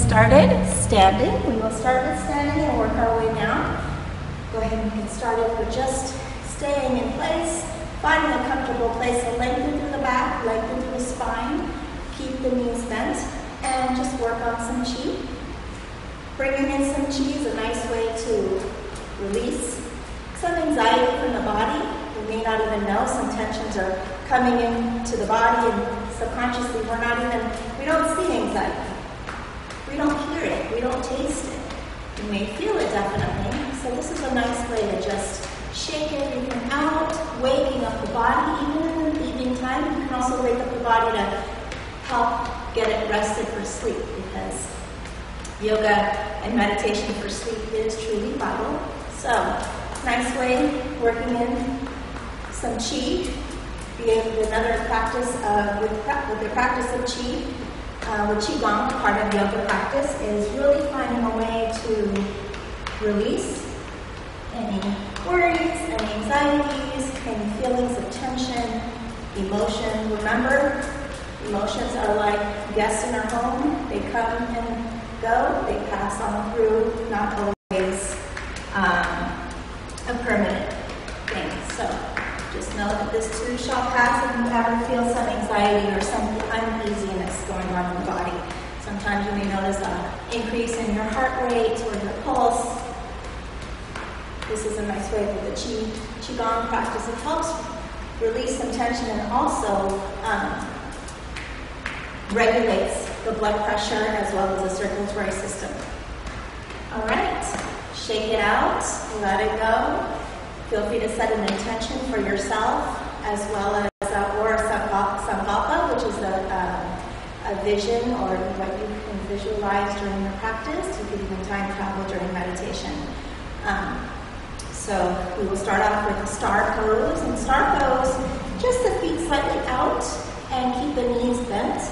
started standing. We will start with standing and work our way down. Go ahead and get started with just staying in place, finding a comfortable place. So lengthen through the back, lengthen through the spine, keep the knees bent, and just work on some chi. Bringing in some chi is a nice way to release some anxiety from the body. We may not even know some tensions are coming into the body, and subconsciously we don't see anxiety. We don't hear it, we don't taste it. You may feel it definitely. So this is a nice way to just shake everything out, waking up the body. Even in the evening time, you can also wake up the body to help get it rested for sleep, because yoga and meditation for sleep is truly vital. So, nice way, working in some chi. Another practice with the practice of chi, with qigong, part of yoga practice, is really finding a way to release any worries, any anxieties, any feelings of tension, emotion. Remember, emotions are like guests in our home. They come and go, they pass on through, not always a permanent thing. So just know that this too shall pass. If you ever feel some anxiety or some uneasiness going on in the body, sometimes you may notice an increase in your heart rate or your pulse. This is a nice way for the qigong practice. It helps release some tension and also regulates the blood pressure as well as the circulatory system. All right, shake it out, let it go. Feel free to set an intention for yourself, as well as or sankalpa, which is a vision or what you can visualize during your practice. You can even time travel during meditation. So we will start off with the star pose. And star pose, just the feet slightly out and keep the knees bent.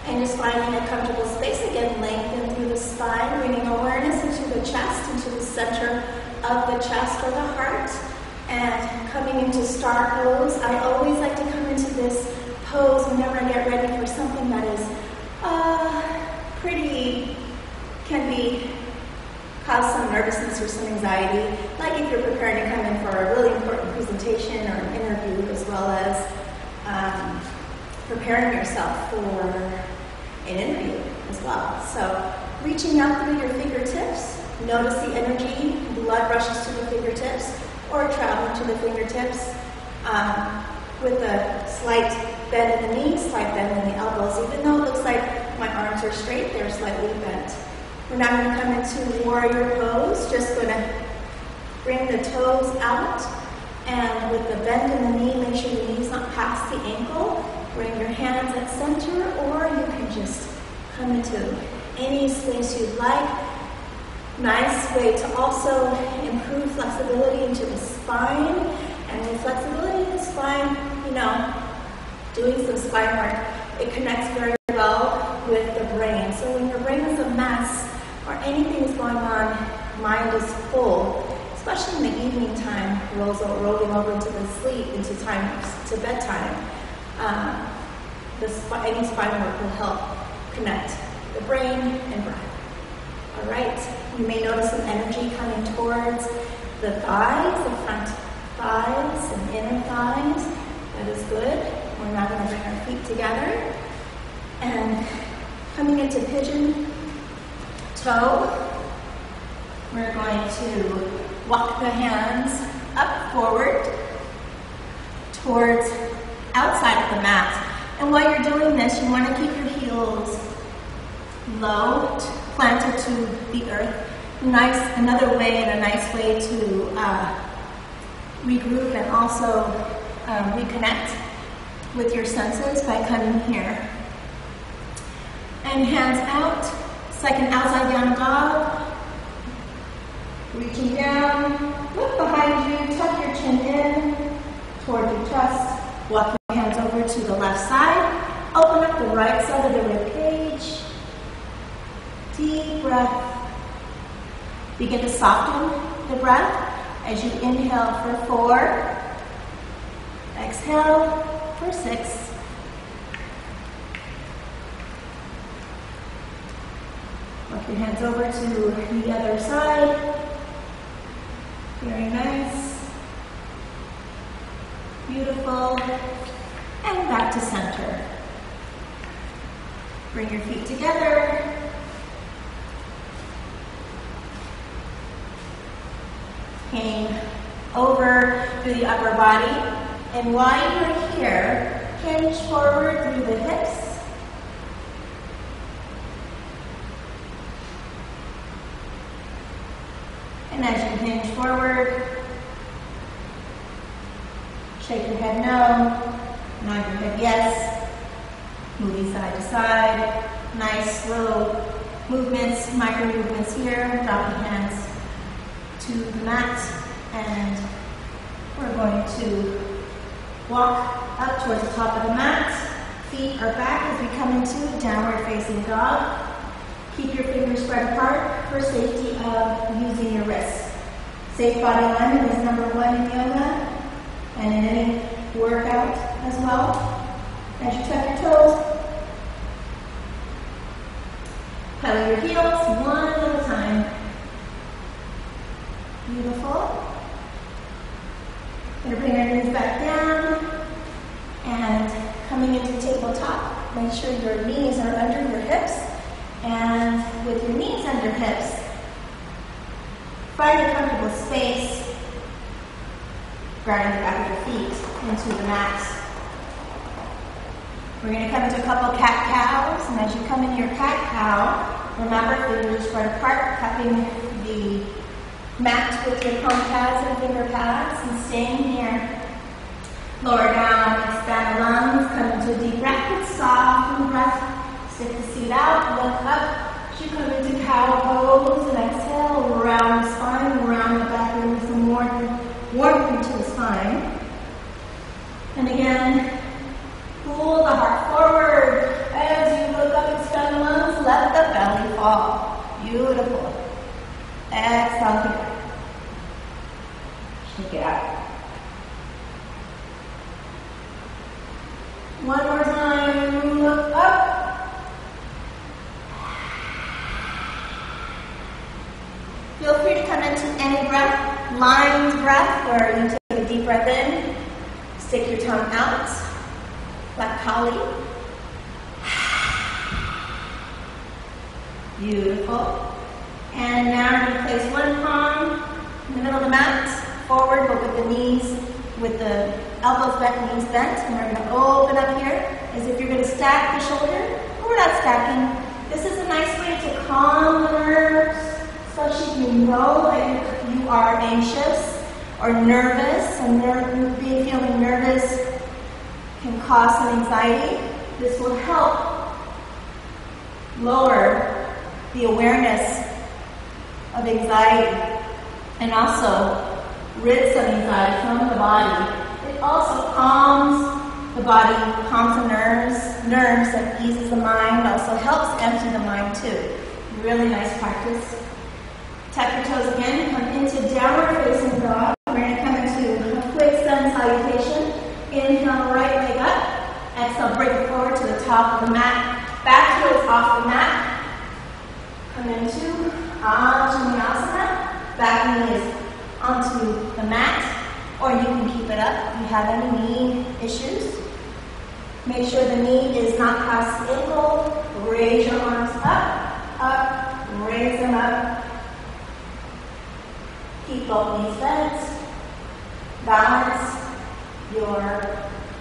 And just finding a comfortable space. Again, lengthen through the spine, bringing awareness into the chest, into the center of the chest or the heart. And coming into star pose, I always like to come into this pose whenever I get ready for something that is cause some nervousness or some anxiety, like if you're preparing to come in for a really important presentation or an interview, as well as preparing yourself for an interview as well. So reaching out through your fingertips, notice the energy, blood rushes to the fingertips, or traveling to the fingertips with a slight bend in the knees, slight bend in the elbows. Even though it looks like my arms are straight, they're slightly bent. We're now going to come into warrior pose. Just going to bring the toes out, and with the bend in the knee, make sure the knee's not past the ankle. Bring your hands at center, or you can just come into any space you'd like. Nice way to also improve flexibility into the spine. And with flexibility in the spine, doing some spine work, it connects very well with the brain. So when your brain is a mess or anything is going on, mind is full, especially in the evening time, rolling over into the sleep, into bedtime. Any spine work will help connect the brain and breath. All right, you may notice some energy coming towards the thighs, the front thighs and inner thighs. That is good. We're now going to bring our feet together and coming into pigeon toe. We're going to walk the hands up forward towards outside of the mat. And while you're doing this, you want to keep your heels low, planted to the earth. Another way and a nice way to regroup and also reconnect with your senses by coming here. And hands out. It's like an outside down dog. Reaching down, look behind you, tuck your chin in toward your chest. Walk your hands over to the left side. Open up the right side of the rib cage. Deep breath. Begin to soften the breath as you inhale for 4. Exhale for 6. Your hands over to the other side. Very nice. Beautiful. And back to center. Bring your feet together. Hang over through the upper body. And while you're here, hinge forward through the hips. And as you hinge forward, shake your head no, nod your head yes, moving side to side, nice slow movements, micro movements here, drop your hands to the mat, and we're going to walk up towards the top of the mat, feet are back as we come into downward facing dog. Keep your fingers spread apart for safety of using your wrists. Safe body alignment is number one in yoga and in any workout as well. As you tuck your toes, pedal your heels one at a time. Beautiful. Going to bring our knees back down and coming into tabletop. Make sure your knees are under your hips. And with your knees under hips, find a comfortable space, grounding the back of your feet into the mat. We're going to come into a couple cat-cows, and as you come into your cat-cow, remember fingers spread apart, cupping the mat with your palm pads and finger pads, and staying here. Lower down, expand the lungs, come into a deep breath, good soft breath. Stick the seat out, look up, as you come into cow pose, and exhale, round the spine, round the back, bring some warmth into the spine. And again, pull the heart forward. As you look up, expand the lungs, let the belly fall. Beautiful. Exhale here. Shake it out. One more time, look up. Feel free to come into any breath, lined breath, where you take a deep breath in, stick your tongue out, like Kali. Beautiful. And now we're going to place one palm in the middle of the mat, forward, but with the knees, with the elbows bent, knees bent. And we're going to open up here as if you're going to stack the shoulder. But we're not stacking. This is a nice way to calm the nerves. Especially if you know that you are anxious or nervous, and feeling nervous can cause some anxiety. This will help lower the awareness of anxiety and also rid some anxiety from the body. It also calms the body, calms the nerves and eases the mind, also helps empty the mind too. Really nice practice. Tuck your toes again, come into downward facing dog. We're going to come into a quick sun salutation. Inhale, right leg up. Exhale, bring it forward to the top of the mat. Back heels off the mat. Come into Anjaneyasana. Back knee is onto the mat, or you can keep it up if you have any knee issues. Make sure the knee is not past the ankle. Raise your arms up, raise them up. Keep both knees bent. Balance your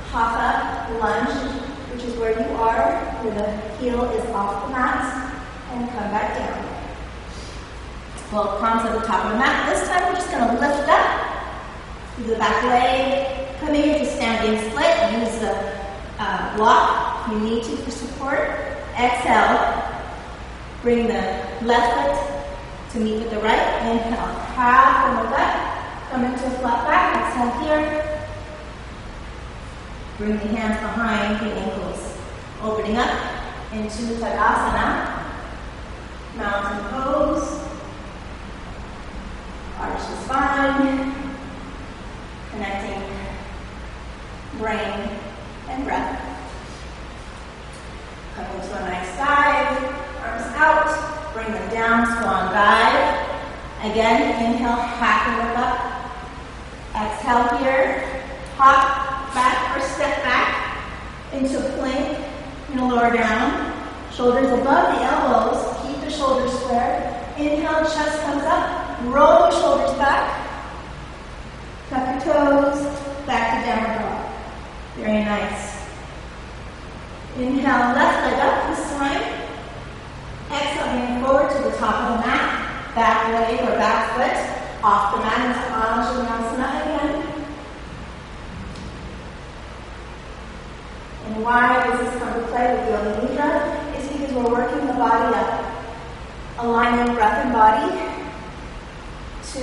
hatha lunge, which is where you are, where the heel is off the mat, and come back down. Well, palms at the top of the mat. This time we're just going to lift up through the back leg, coming into standing split. Use the block if you need to for support. Exhale. Bring the left foot to meet with the right. Inhale, half and the left. Come into a flat back. Exhale here. Bring the hands behind the ankles. Opening up into Tadasana. Mountain pose. Arch the spine. Connecting brain and breath. Come into a nice dive. Arms out. Bring them down. dive. Again, inhale, half and look up. Exhale here, hop back or step back into plank and lower down. Shoulders above the elbows, keep the shoulders square. Inhale, chest comes up, roll your shoulders back. Tuck your toes, back to downward dog. Very nice. Inhale, left leg up this time. Exhale, bring forward to the top of the mat. Back leg or back foot off the mat into Anjaneyasana again. And why does this come to play with Yoga Nidra? It's because we're working the body up, aligning breath and body to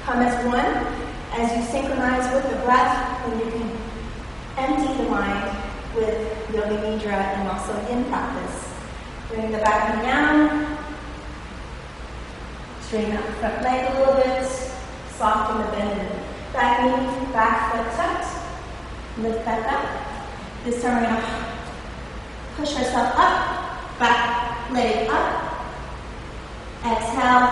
come as one. As you synchronize with the breath, then you can empty the mind with Yoga Nidra and also in practice. Bring the back knee down. Straighten out the front leg a little bit, soften the bend in the back knee, back foot tucked, lift back up. This time we're going to push ourselves up, back leg up, exhale,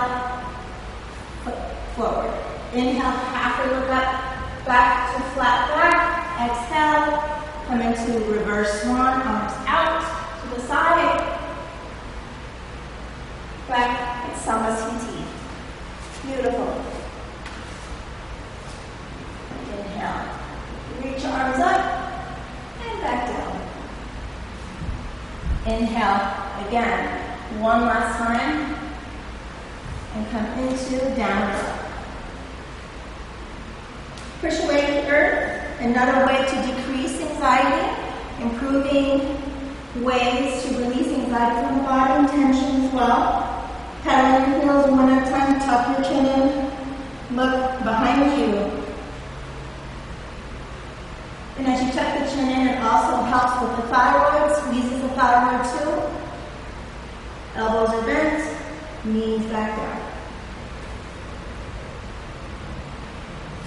foot forward. Inhale, halfway look up, back to flat back, exhale, come into reverse swan, arms out to the side, back at Samasthiti. Beautiful. Inhale. Reach arms up and back down. Inhale again. One last time. And come into downward dog. Push away the earth. Another way to decrease anxiety. Improving ways to release anxiety from the body and tension as well. Paddle your heels one at a time, tuck your chin in, look behind you. And as you tuck the chin in, it also helps with the thyroid, squeezes the thyroid too. Elbows are bent, knees back down.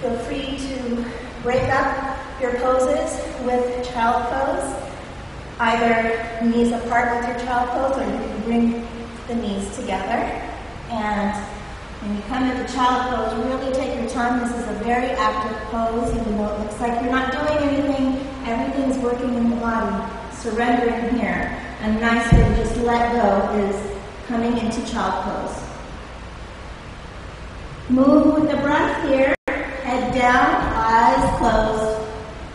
Feel free to break up your poses with child pose. Either knees apart with your child pose, or you can bring the knees together. And when you come to the child pose, really take your time. This is a very active pose, even though it looks like you're not doing anything. Everything's working in the body. Surrendering here. A nice way to just let go is coming into child pose. Move with the breath here. Head down, eyes closed.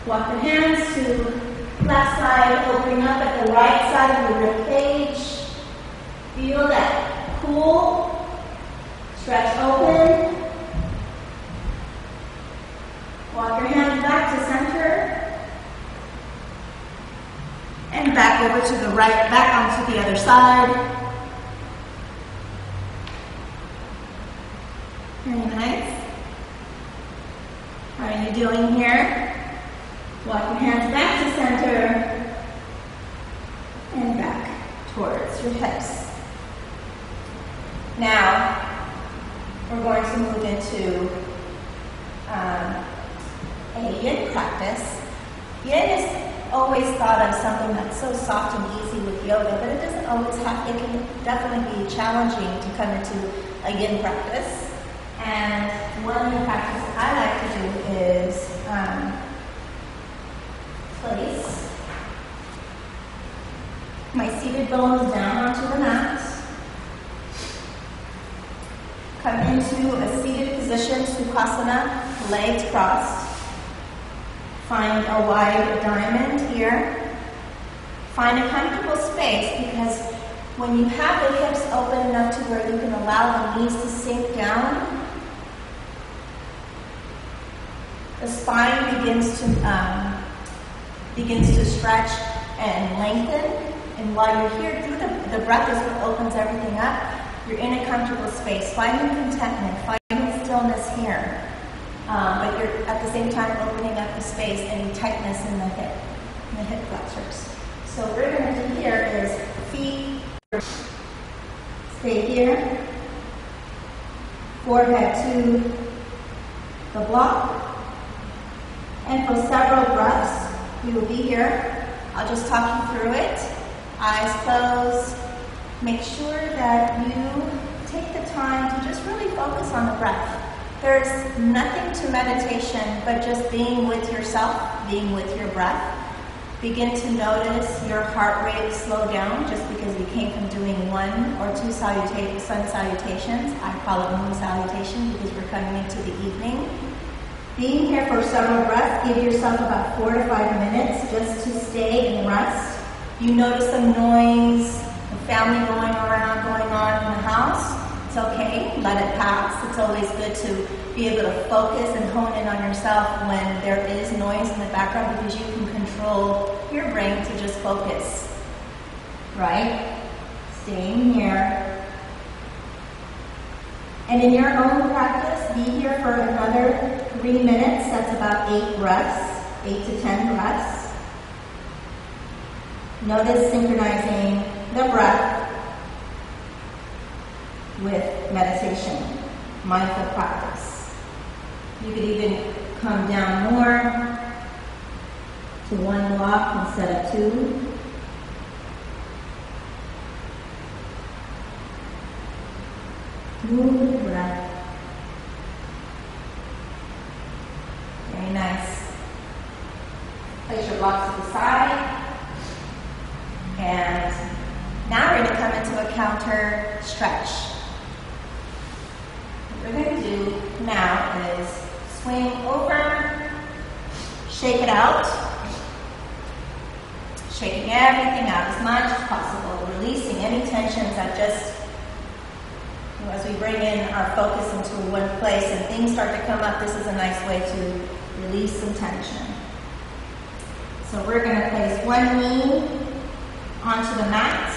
Walk your hands to left side, opening up at the right side of the rib cage. Feel that cool, stretch open. Walk your hands back to center. And back over to the right, back onto the other side. Very nice. How are you doing here? Walk your hands back to center. And back towards your hips. Now, we're going to move into a yin practice. Yin is always thought of something that's so soft and easy with yoga, but it doesn't always have, it can definitely be challenging to come into a yin practice. And one yin practice I like to do is place my seated bones down onto the mat. Come into a seated position, Sukhasana, legs crossed. Find a wide diamond here. Find a comfortable space, because when you have the hips open enough to where you can allow the knees to sink down, the spine begins to stretch and lengthen. And while you're here, through the breath is what opens everything up. You're in a comfortable space, finding contentment, finding stillness here. But you're at the same time opening up the space and tightness in the hip flexors. So what we're going to do here is feet stay here, forehead to the block, and for several breaths we will be here. I'll just talk you through it. Eyes closed. Make sure that you take the time to just really focus on the breath. There's nothing to meditation but just being with yourself, being with your breath. Begin to notice your heart rate slow down just because you came from doing 1 or 2 sun salutations. I call it moon salutation because we're coming into the evening. Being here for several breaths, give yourself about 4 to 5 minutes just to stay and rest. You notice some noise, the family going on in the house. It's okay, let it pass. It's always good to be able to focus and hone in on yourself when there is noise in the background because you can control your brain to just focus, right? Staying here. And in your own practice, be here for another 3 minutes. That's about 8 breaths, 8 to 10 breaths. Notice synchronizing the breath with meditation, mindful practice. You could even come down more to 1 block instead of 2. Move the breath. Very nice. Place your blocks to the side. And now we're going to come into a counter stretch. What we're going to do now is swing over, shake it out, shaking everything out as much as possible, releasing any tensions that just, as we bring in our focus into one place and things start to come up, this is a nice way to release some tension. So we're going to place one knee onto the mat,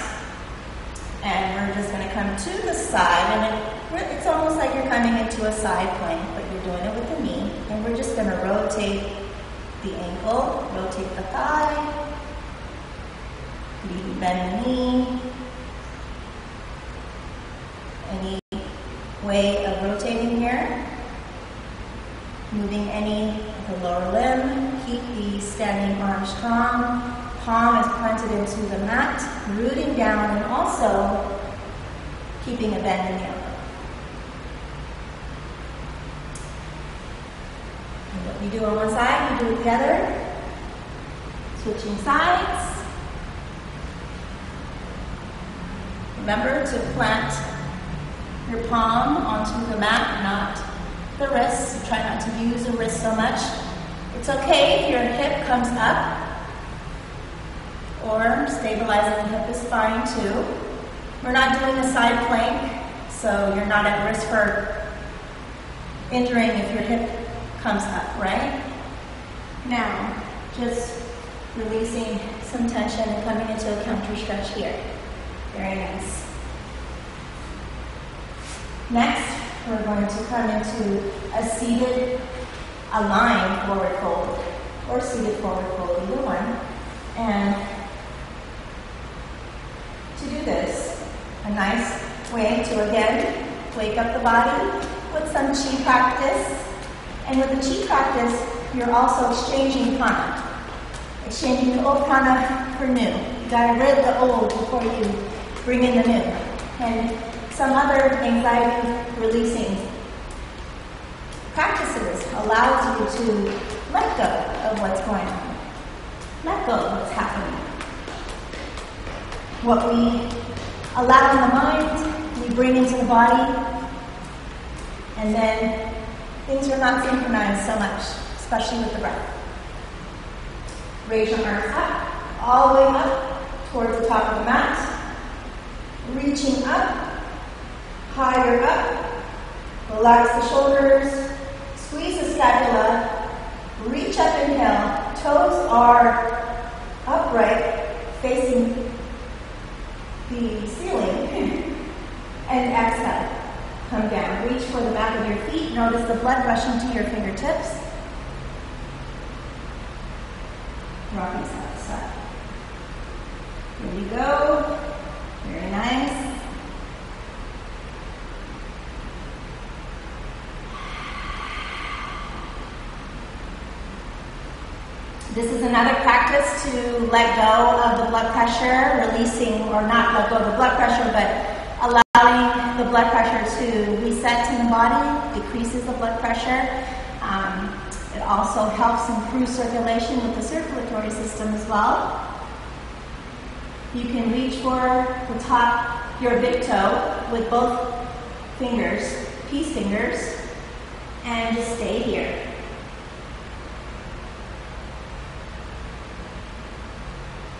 and we're just going to come to the side, and it's almost like you're coming into a side plank, but you're doing it with the knee, and we're just going to rotate the ankle, rotate the thigh, maybe bend the knee. Any way of rotating here, moving any of the lower limb, keep the standing arm strong. Palm is planted into the mat, rooting down, and also keeping a bend in the elbow. And what you do on one side, you do it the other. Switching sides. Remember to plant your palm onto the mat, not the wrist. Try not to use the wrist so much. It's okay if your hip comes up, or stabilizing the hip is fine too. We're not doing a side plank, so you're not at risk for injuring if your hip comes up, right? Now, just releasing some tension and coming into a counter stretch here. Very nice. Next, we're going to come into a seated, aligned forward fold, or seated forward fold, either one. And to do this, a nice way to, again, wake up the body with some chi practice. And with the chi practice, you're also exchanging prana. Exchanging the old prana for new. You gotta rid the old before you bring in the new. And some other anxiety-releasing practices allows you to let go of what's going on. Let go of what's happening. What we allow in the mind, we bring into the body, and then things are not synchronized so much, especially with the breath. Raise your arms up, all the way up towards the top of the mat, reaching up, higher up, relax the shoulders, squeeze the scapula, reach up, inhale, toes are upright, facing the ceiling, and exhale, come down. Reach for the back of your feet, notice the blood rushing to your fingertips. Rocking side to side. Here we go, very nice. This is another practice to let go of the blood pressure, releasing, or not let go of the blood pressure, but allowing the blood pressure too. Resets in the body, decreases the blood pressure. It also helps improve circulation with the circulatory system as well. You can reach for the top, your big toe with both fingers, peace fingers, and just stay here.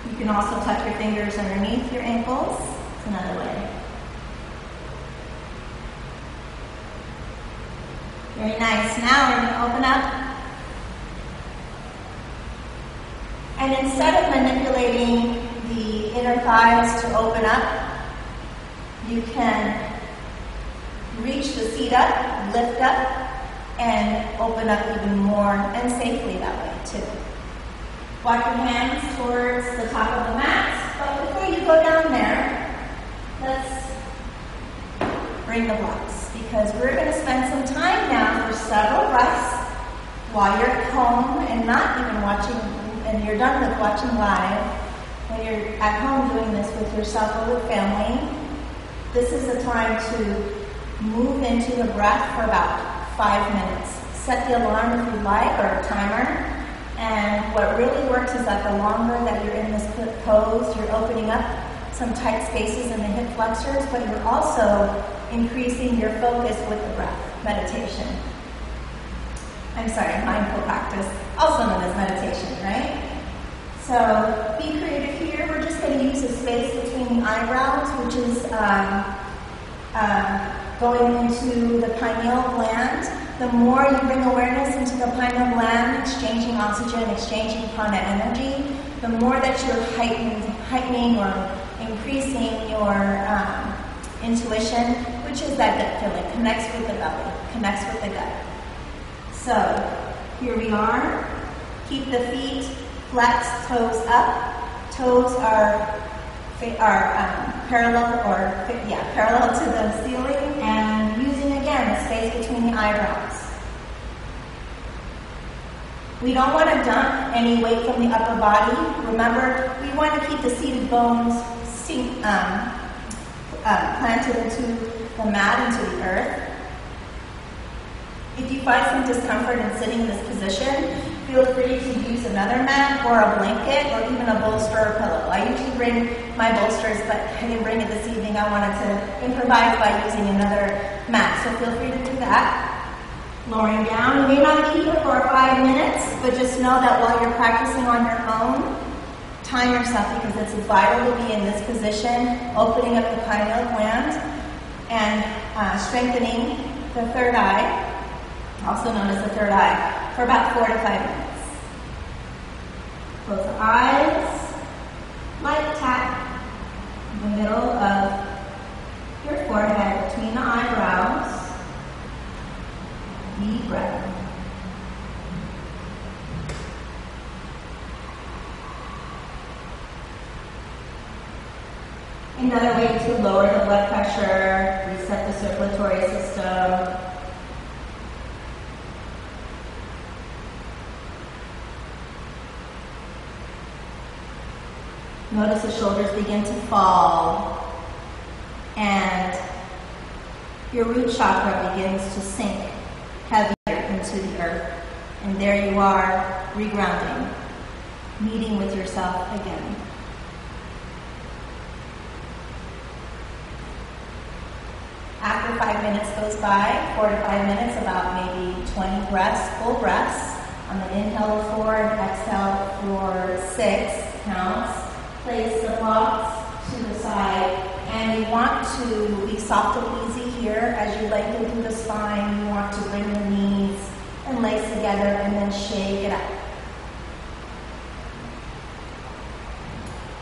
You can also tuck your fingers underneath your ankles. It's another way. Very nice. Now we're going to open up. And instead of manipulating the inner thighs to open up, you can reach the seat up, lift up, and open up even more, and safely that way too. Walk your hands towards the top of the mat, but before you go down there, let's bring the blocks, because we're going to spend some time now for several breaths while you're at home and not even watching, and you're done with watching live, when you're at home doing this with yourself or with family. This is the time to move into the breath for about 5 minutes. Set the alarm if you'd like, or a timer. And what really works is that the longer that you're in this pose, you're opening up some tight spaces in the hip flexors, but you're also increasing your focus with the breath. Meditation. Mindful practice, also known as meditation, right? So be creative here. We're just going to use the space between the eyebrows, which is going into the pineal gland. The more you bring awareness into the pineal gland, exchanging oxygen, exchanging prana energy, the more that you're heightening or increasing your intuition, which is that gut feeling, connects with the belly, connects with the gut. So here we are. Keep the feet flex, toes up. Toes are parallel to the ceiling, and using again the space between the eyebrows. We don't want to dump any weight from the upper body. Remember, we want to keep the seated bones planted into the mat, into the earth. If you find some discomfort in sitting in this position, feel free to use another mat or a blanket or even a bolster or pillow. I usually bring my bolsters, but I didn't bring it this evening. I wanted to improvise by using another mat, so feel free to do that. Lowering down. You may not be here for 5 minutes, but just know that while you're practicing on your own, time yourself, because it's vital to be in this position, opening up the pineal gland and strengthening the third eye, also known as the third eye, for about 4 to 5 minutes. Close the eyes, light tap in the middle of your forehead between the eyebrows. Deep breath. Another way to lower the blood pressure, reset the circulatory system. Notice the shoulders begin to fall, and your root chakra begins to sink heavier into the earth. And there you are, regrounding, meeting with yourself again. After 5 minutes goes by, 4 to 5 minutes, about maybe 20 breaths, full breaths. On the inhale 4 and exhale for 6 counts. Place the blocks to the side, and you want to be soft and easy here as you lengthen through the spine. You want to bring the knees and legs together and then shake it up.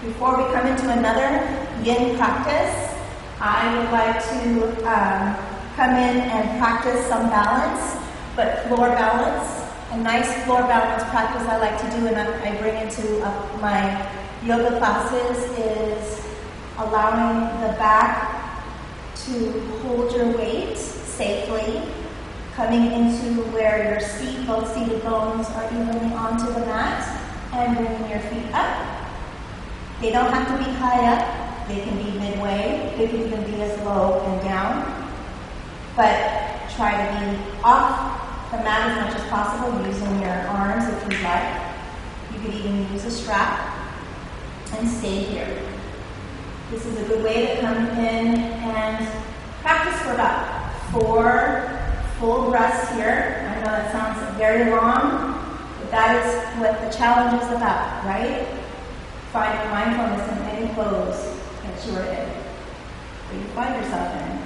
Before we come into another yin practice, I would like to come in and practice some balance, but floor balance. A nice floor balance practice I like to do, and I bring it to my yoga classes, is allowing the back to hold your weight safely, coming into where your seat, both seated bones are evenly onto the mat, and bringing your feet up. They don't have to be high up. They can be midway. They can even be as low and down. but try to be off the mat as much as possible using your arms if you'd like. You could even use a strap and stay here. This is a good way to come in and practice for about 4 full breaths here. I know that sounds very long, but that is what the challenge is about, right? Finding mindfulness in any pose that you are in, or you find yourself in.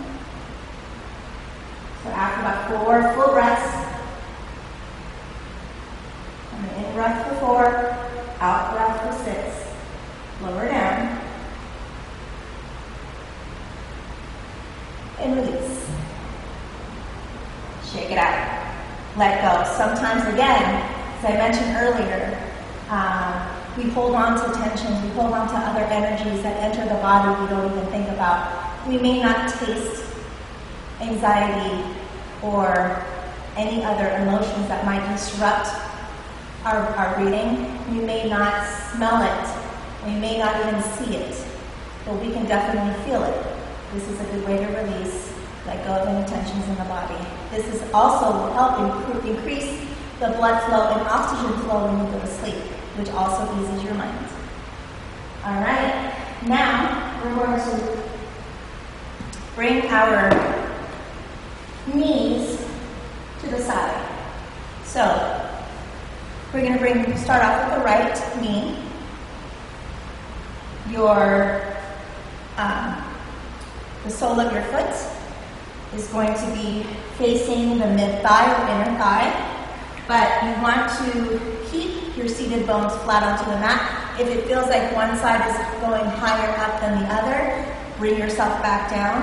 So after about 4 full breaths, an in breath for 4, out breath for 6, lower down, and release. Shake it out. Let go. Sometimes, again, as I mentioned earlier, we hold on to tensions, we hold on to other energies that enter the body we don't even think about. We may not taste anxiety or any other emotions that might disrupt our breathing. We may not smell it. We may not even see it. But we can definitely feel it. This is a good way to release, let go of any tensions in the body. This is also will help increase the blood flow and oxygen flow when you go to sleep, which also eases your mind. All right, now we're going to bring our knees to the side. So we're going to start off with the right knee. The sole of your foot is going to be facing the mid-thigh or inner thigh, but you want to keep your seated bones flat onto the mat. If it feels like one side is going higher up than the other, bring yourself back down.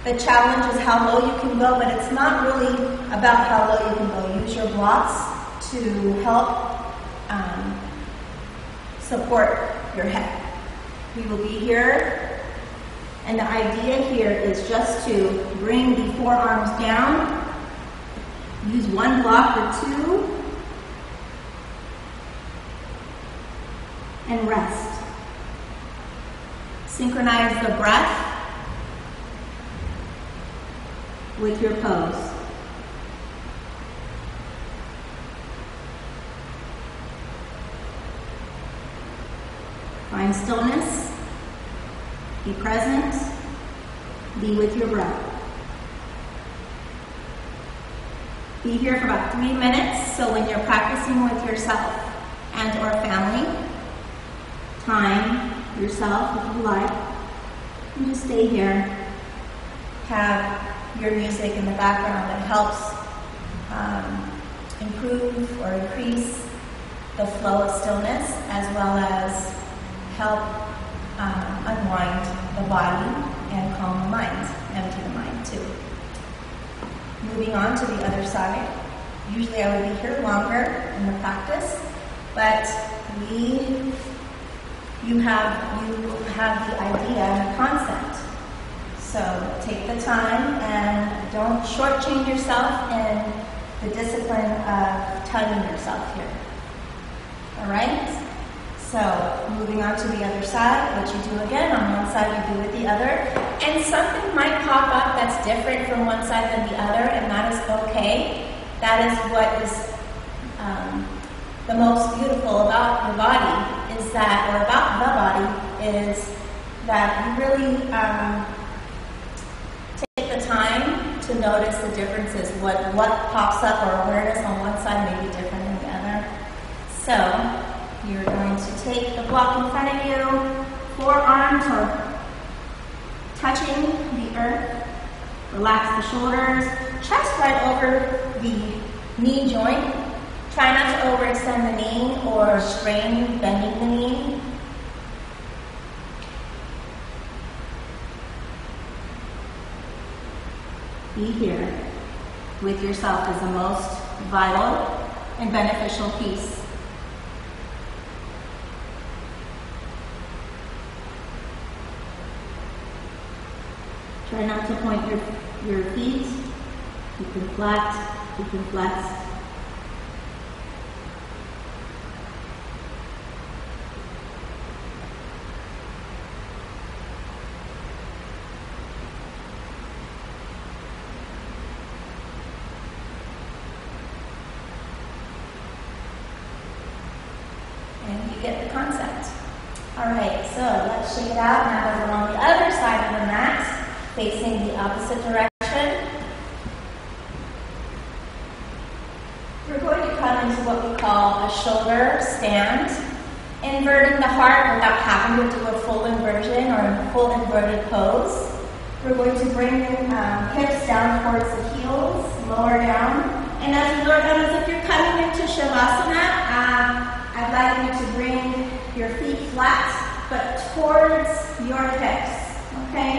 The challenge is how low you can go, but it's not really about how low you can go. Use your blocks to help support your head. We will be here, and the idea here is just to bring the forearms down. Use one block or 2, and rest. Synchronize the breath with your pose. Find stillness, be present, be with your breath. Be here for about 3 minutes, so when you're practicing with yourself and or family, time yourself if you like, and just stay here. Have your music in the background that helps improve or increase the flow of stillness, as well as help unwind the body and calm the mind, empty the mind too. Moving on to the other side. Usually I would be here longer in the practice, but you have the idea and the concept. So take the time and don't shortchange yourself in the discipline of timing yourself here. All right? So moving on to the other side, what you do again on one side, you do with the other. And something might pop up that's different from one side than the other, and that is okay. That is what is the most beautiful about your body, is that, or about the body, is that you really take the time to notice the differences. What pops up or awareness on one side may be different than the other. So you're going to take the block in front of you, forearms are touching the earth. Relax the shoulders, chest right over the knee joint. Try not to overextend the knee or strain bending the knee. Be here with yourself is the most vital and beneficial piece. Try not to point your feet. You can flat, you can flex. get the concept. All right, so let's shake it out. Now we're on the other side of the mat, facing the opposite direction. We're going to come into what we call a shoulder stand, inverting the heart without having to do a full inversion or a full inverted pose. We're going to bring hips down towards the heels, lower down. And as you lower down, as if you're coming into Shavasana, I'd like you to bring your feet flat, but towards your hips, okay?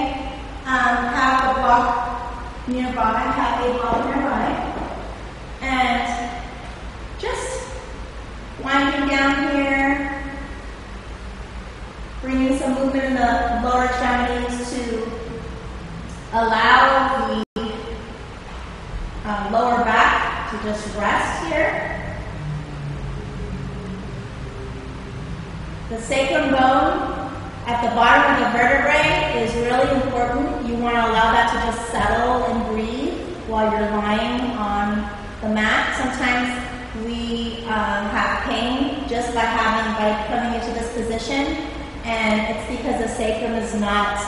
Have a block nearby, and just winding down here, bringing some movement in the lower extremities to allow the lower back to just rest here. The sacrum bone at the bottom of the vertebrae is really important. You want to allow that to just settle and breathe while you're lying on the mat. Sometimes we have pain just by coming into this position, and it's because the sacrum is not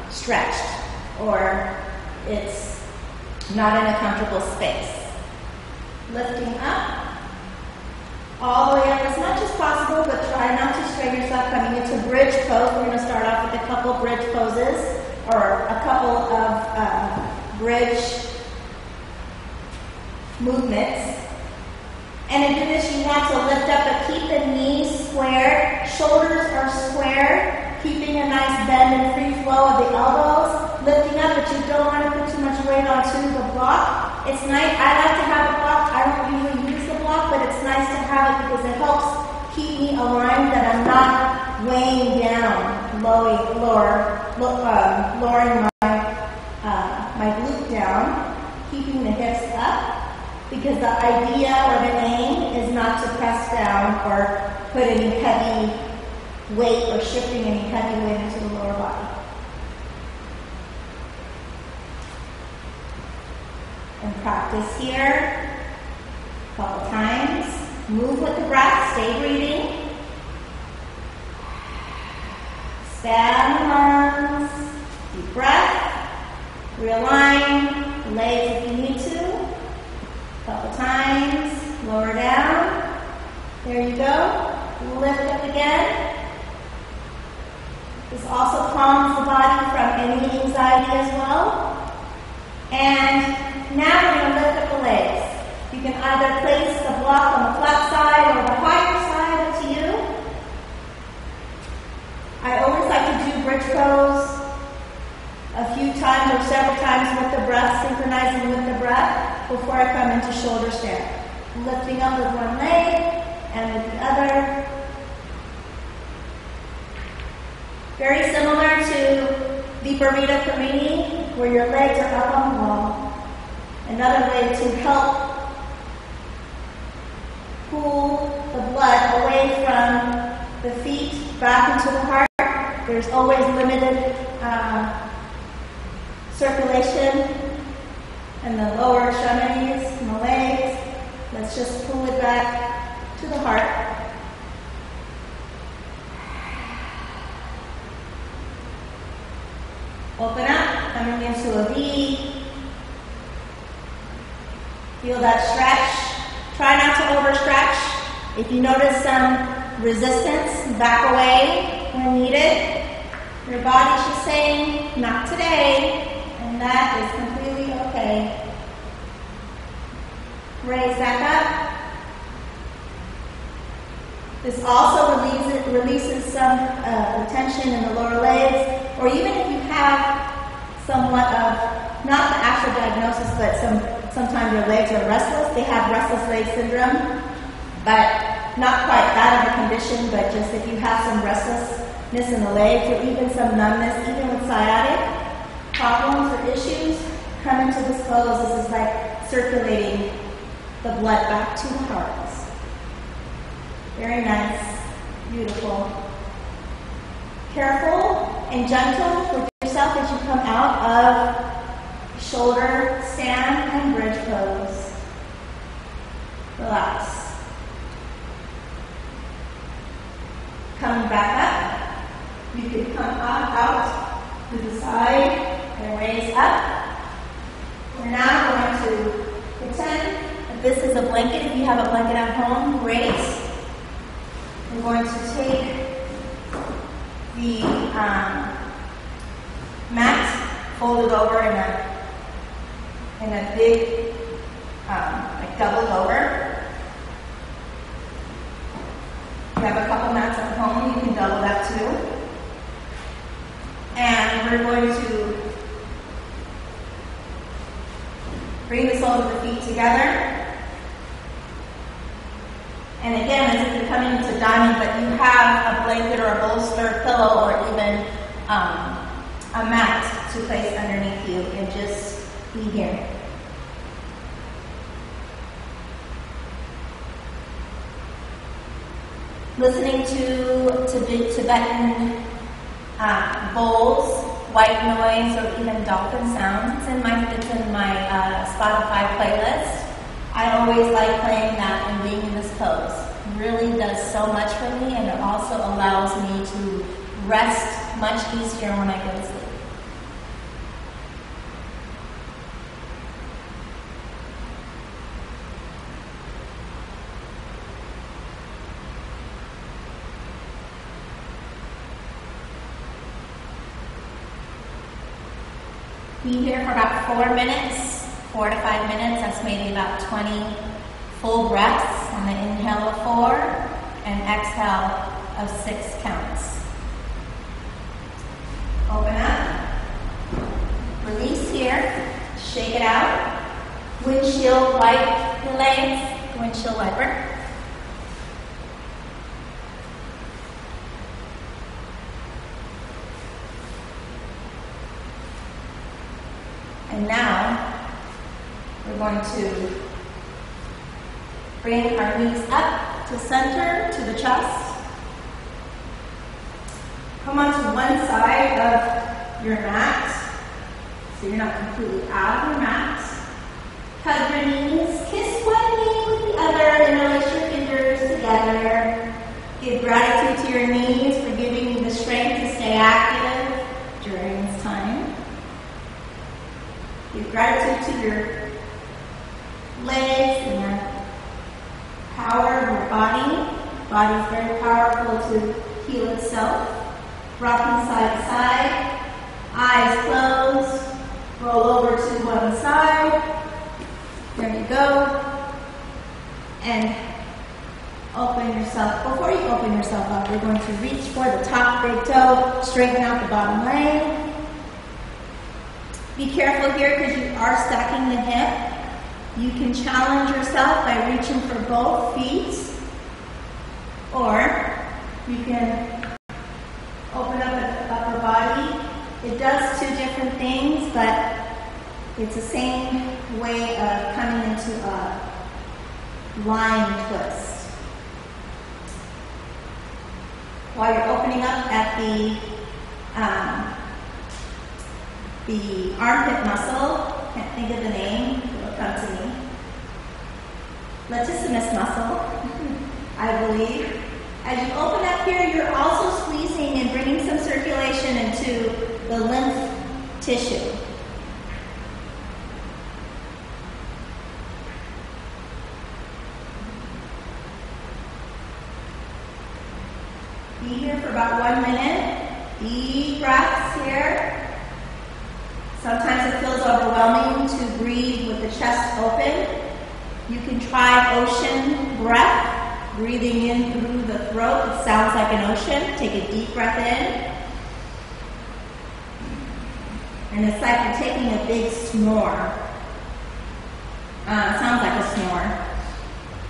stretched or it's not in a comfortable space. Lifting up. All the way up as much as possible, but try not to strain yourself coming into bridge pose. We're going to start off with a couple bridge poses, or a couple of bridge movements. And to do this, you want to lift up, but keep the knees square, shoulders are square, keeping a nice bend and free flow of the elbows, lifting up, but you don't want to put too much weight onto the block. It's nice. I like to have a block. I don't usually use the block, but it's nice to have it because it helps keep me aligned, that I'm not weighing down, lowering my glute down, keeping the hips up, because the idea or the aim is not to press down or put any heavy weight or shifting any heavy weight into the lower body. And practice here a couple times. Move with the breath, stay breathing. Expand the lungs, deep breath. Realign the legs if you need to. Couple times, lower down. There you go. Lift up again. This also calms the body from any anxiety as well. And now we're going to lift up the legs. You can either place the block on the flat side or the higher side, up to you. I always like to do bridge pose a few times or several times with the breath, synchronizing with the breath before I come into shoulder stand. Lifting up with one leg and with the other. Very similar to Viparita Karini, where your legs are up on the wall. Another way to help pull the blood away from the feet back into the heart. There's always limited circulation in the lower extremities and the legs. Let's just pull it back to the heart. Open up, coming into a V. Feel that stretch. Try not to overstretch. If you notice some resistance, back away when needed. Your body's just saying, not today, and that is completely okay. Raise back up. This also releases some tension in the lower legs, or even if you have somewhat of, not the actual diagnosis, but sometimes your legs are restless. They have restless leg syndrome, but not quite that of a condition, but just if you have some restlessness in the legs, or even some numbness, even with sciatic problems or issues, come into this pose. This is like circulating the blood back to the heart. Very nice. Beautiful. Careful and gentle with yourself as you come out of shoulder stand and bridge pose. Relax. Coming back up. You could come up, out to the side and raise up. We're now going to pretend that this is a blanket. If you have a blanket at home, great. We're going to take the mat, fold it over in a big, like doubled over. If you have a couple mats at home, you can double that too. And we're going to bring the soles of the feet together. And again, as if you're coming into diamond, but you have a blanket or a bolster, pillow, or even a mat to place underneath you, and just be here. Listening to Tibetan bowls, white noise, or even dolphin sounds. It's in my Spotify playlist. I always like playing that and being in this pose. It really does so much for me, and it also allows me to rest much easier when I go to sleep. Be here for about 4 minutes, 4 to 5 minutes. That's maybe about 20 full breaths. And then inhale of 4 and exhale of 6 counts. Open up. Release here. Shake it out. Windshield wipe the legs. Windshield wiper. And now, we're going to bring our knees up to center, to the chest. Come onto one side of your mat, so you're not completely out of your mat. Hug your knees, kiss one knee with the other, interlace your fingers together. Give gratitude to your knees for giving you the strength to stay active during this time. Give gratitude to your legs and the power of your body. The body is very powerful to heal itself. Rocking side to side. Eyes closed. Roll over to one side. There you go. And open yourself. Before you open yourself up, you're going to reach for the top big toe. Straighten out the bottom leg. Be careful here because you are stacking the hip. You can challenge yourself by reaching for both feet, or you can open up the upper body. It does 2 different things, but it's the same way of coming into a lying twist. While you're opening up at the armpit muscle, can't think of the name, it'll come to me. Latissimus muscle, I believe. As you open up here, you're also squeezing and bringing some circulation into the lymph tissue. Be here for about 1 minute. Deep breaths here. Sometimes it feels overwhelming to breathe with the chest open. You can try ocean breath, breathing in through the throat. It sounds like an ocean. Take a deep breath in. And it's like you're taking a big snore. It sounds like a snore.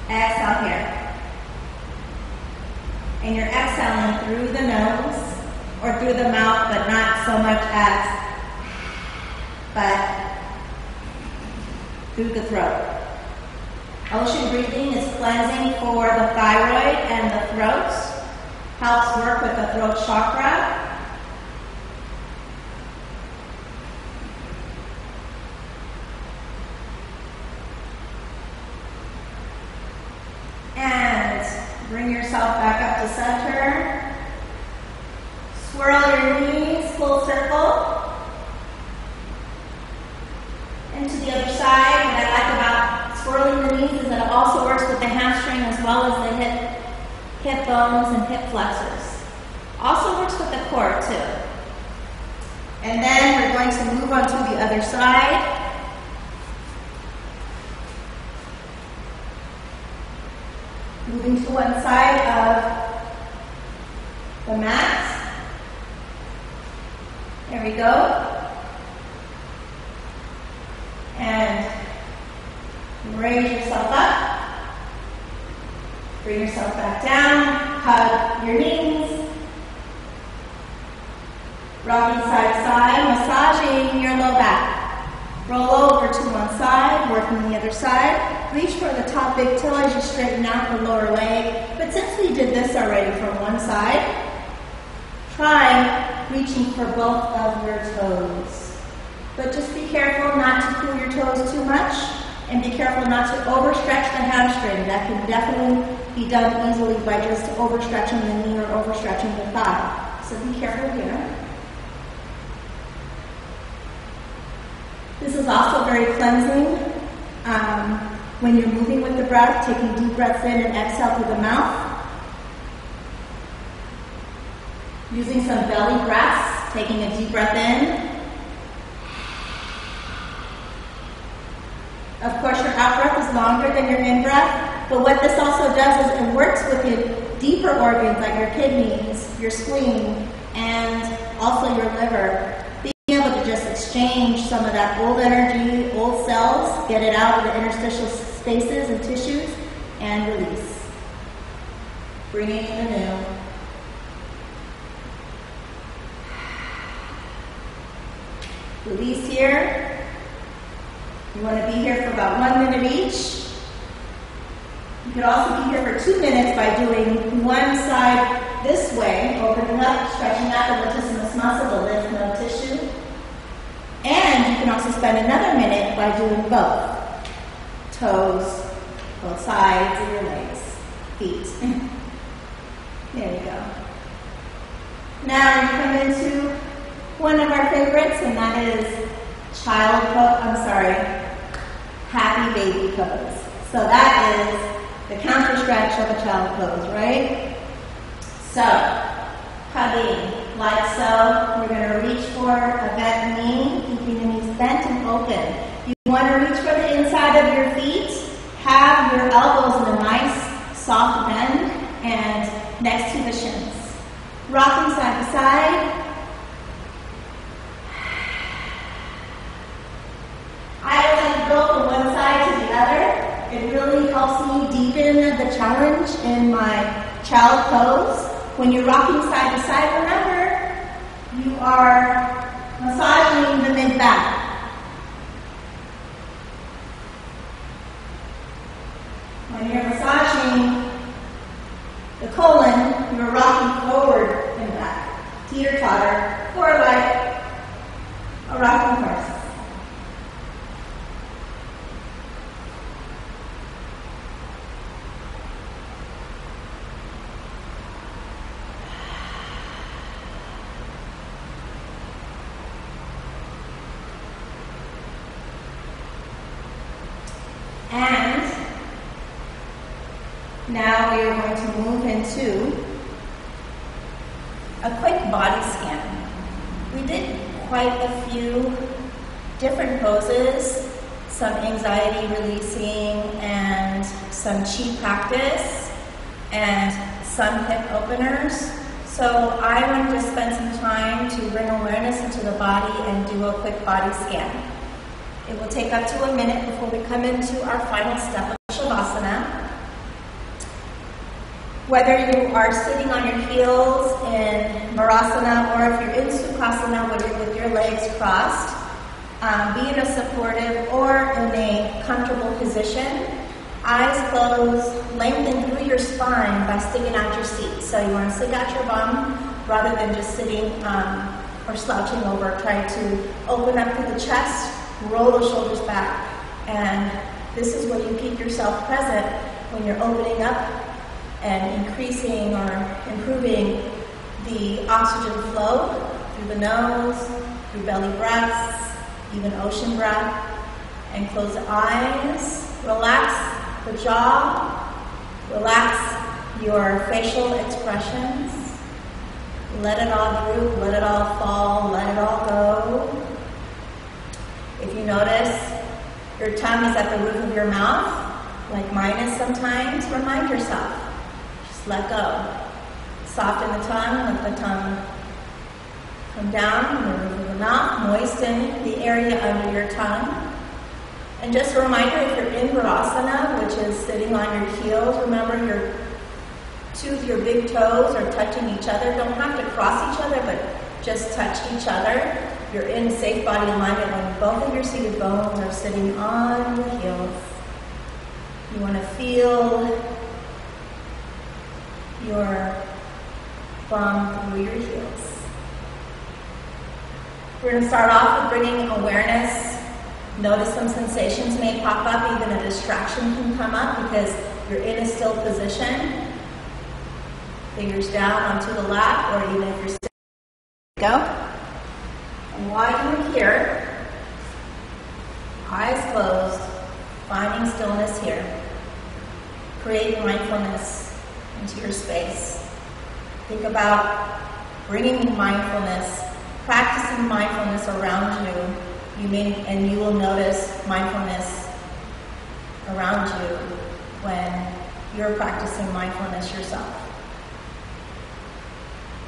Exhale here. And you're exhaling through the nose or through the mouth, but not so much as, but through the throat. Ocean breathing is cleansing for the thyroid and the throat. Helps work with the throat chakra. And bring yourself back up to center. Swirl your knees, full circle. And to the other side, what I like about swirling the knees is that it also works with the hamstring as well as the hip bones and hip flexors. Also works with the core too. And then we're going to move on to the other side. Moving to one side of the mat. There we go. And raise yourself up. Bring yourself back down. Hug your knees. Rocking side to side, massaging your low back. Roll over to one side, working the other side. Reach for the top big toe as you straighten out the lower leg. But since we did this already from one side, try reaching for both of your toes. But just be careful not to pull your toes too much, and be careful not to overstretch the hamstring. That can definitely be done easily by just overstretching the knee or overstretching the thigh. So be careful here. This is also very cleansing when you're moving with the breath, taking deep breaths in and exhale through the mouth. Using some belly breaths, taking a deep breath in. Of course, your out breath is longer than your in breath, but what this also does is it works with your deeper organs like your kidneys, your spleen, and also your liver. Being able to just exchange some of that old energy, old cells, get it out of the interstitial spaces and tissues, and release. Bringing in the new. Release here. You want to be here for about 1 minute each. You could also be here for 2 minutes by doing one side this way, opening up, stretching out the latissimus muscle, the lymph node tissue. And you can also spend another minute by doing both. Toes, both sides of your legs, feet. There you go. Now we come into one of our favorites, and that is happy baby pose. So that is the counter stretch of a child pose, right? So, hugging like so. We're going to reach for a bent knee, keeping the knees bent and open. You want to reach for the inside of your feet. Have your elbows in a nice soft bend and next to the shins. Rocking side to side. I like to go from one side to the other. It really helps me deepen the challenge in my child pose. When you're rocking side to side, remember, you are massaging the mid-back. When you're massaging the colon, you're rocking forward and back. Teeter-totter, or like a rocking horse. And now we are going to move into a quick body scan. We did quite a few different poses, some anxiety releasing and some chi practice and some hip openers. So I wanted to spend some time to bring awareness into the body and do a quick body scan. It will take up to a minute before we come into our final step of Shavasana. Whether you are sitting on your heels in Marasana or if you're in Sukhasana with your legs crossed, be in a supportive or in a comfortable position. Eyes closed, lengthen through your spine by sticking out your seat. So you want to stick out your bum rather than just sitting or slouching over. Try to open up through the chest. Roll the shoulders back, and this is where you keep yourself present when you're opening up and increasing or improving the oxygen flow through the nose, through belly breaths, even ocean breath. And close the eyes. Relax the jaw. Relax your facial expressions. Let it all droop, let it all fall, let it all go. If you notice your tongue is at the roof of your mouth, like mine is sometimes, remind yourself. Just let go. Soften the tongue, let the tongue come down from the roof of the mouth, moisten the area under your tongue. And just a reminder, if you're in Virasana, which is sitting on your heels, remember your big toes are touching each other. Don't have to cross each other, but just touch each other. You're in safe body alignment when both of your seated bones are sitting on your heels. You want to feel your bum through your heels. We're going to start off with bringing awareness. Notice some sensations may pop up, even a distraction can come up because you're in a still position. Fingers down onto the lap, or even if you're sitting. Go. And while you're here, eyes closed, finding stillness here. Create mindfulness into your space. Think about bringing mindfulness, practicing mindfulness around you. And you will notice mindfulness around you when you're practicing mindfulness yourself.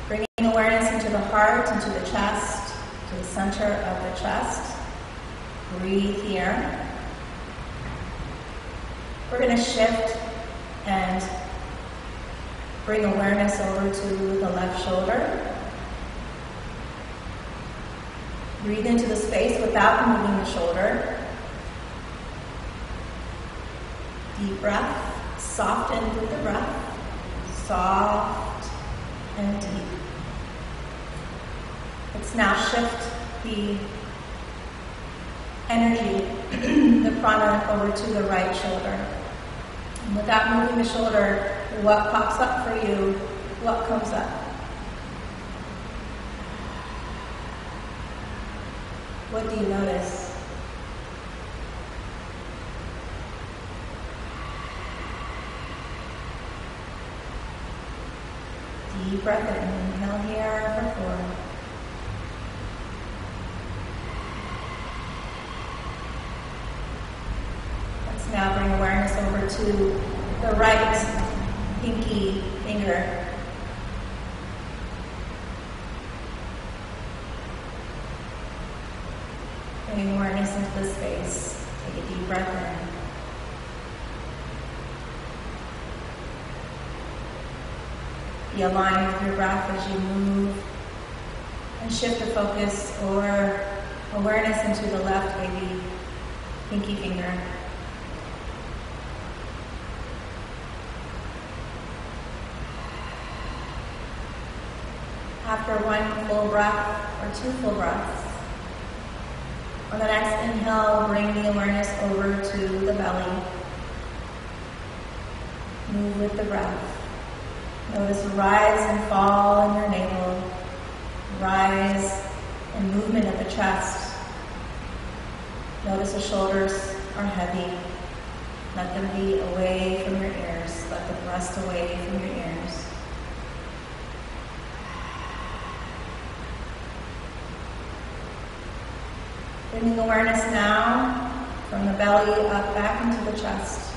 Bringing awareness into the heart, into the chest, to the center of the chest. Breathe here. We're going to shift and bring awareness over to the left shoulder. Breathe into the space without moving the shoulder. Deep breath. Soften through the breath. Soft and deep. Let's now shift the energy, the prana, over to the right shoulder. And without moving the shoulder, what pops up for you? What comes up? What do you notice? Deep breath in. Inhale here for 4. Let's now bring awareness over to the right pinky finger. Bringing awareness into the space. Take a deep breath in. Be aligned with your breath as you move. And shift the focus or awareness into the left baby pinky finger. After one full breath or 2 full breaths, on the next inhale, bring the awareness over to the belly. Move with the breath. Notice a rise and fall in your navel. Rise and movement of the chest. Notice the shoulders are heavy. Let them be away from your ears. Let them rest away from your ears. Bringing awareness now from the belly up back into the chest.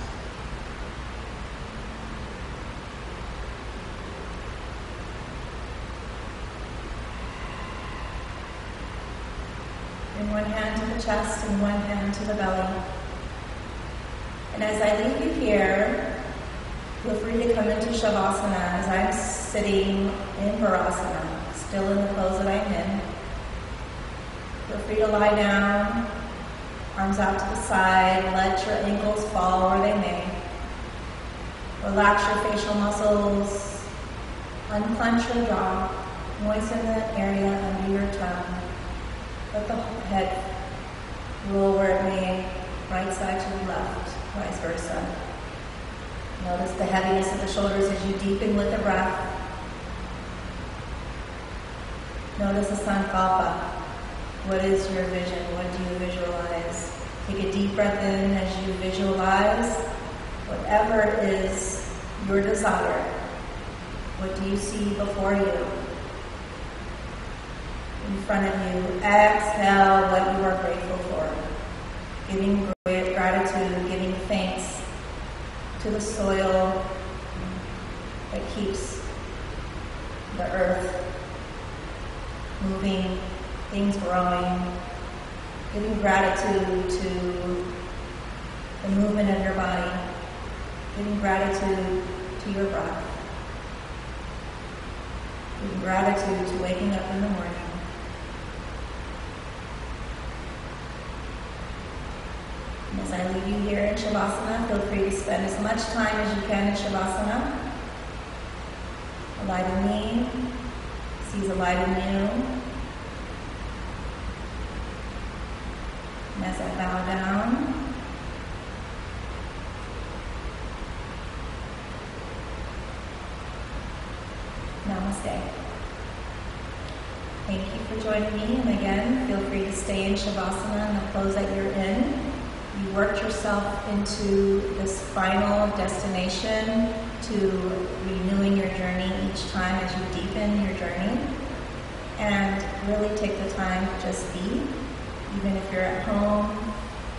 Bring one hand to the chest and one hand to the belly. And as I leave you here, feel free to come into Shavasana as I'm sitting in Virasana, still in the pose that I'm in. Feel free to lie down, arms out to the side, let your ankles fall where they may. Relax your facial muscles, unclench your jaw, moisten the area under your tongue. Let the head roll where it may, right side to the left, vice versa. Notice the heaviness of the shoulders as you deepen with the breath. Notice the sankalpa. What is your vision? What do you visualize? Take a deep breath in as you visualize whatever is your desire. What do you see before you? In front of you. Exhale what you are grateful for. Giving gratitude, giving thanks to the soil that keeps the earth moving, things growing. Giving gratitude to the movement of your body. Giving gratitude to your breath. Giving gratitude to waking up in the morning. And as I leave you here in Shavasana, feel free to spend as much time as you can in Shavasana. A light in me sees a light in you. And as I bow down, namaste. Thank you for joining me, and again, feel free to stay in Shavasana in the pose that you're in. You worked yourself into this final destination to renewing your journey each time as you deepen your journey. And really take the time to just be, even if you're at home,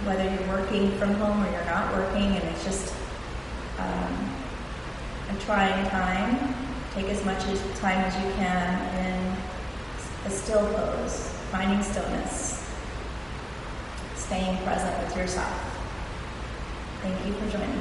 whether you're working from home or you're not working, and it's just a trying time. Take as much time as you can in a still pose, finding stillness, staying present with yourself. Thank you for joining.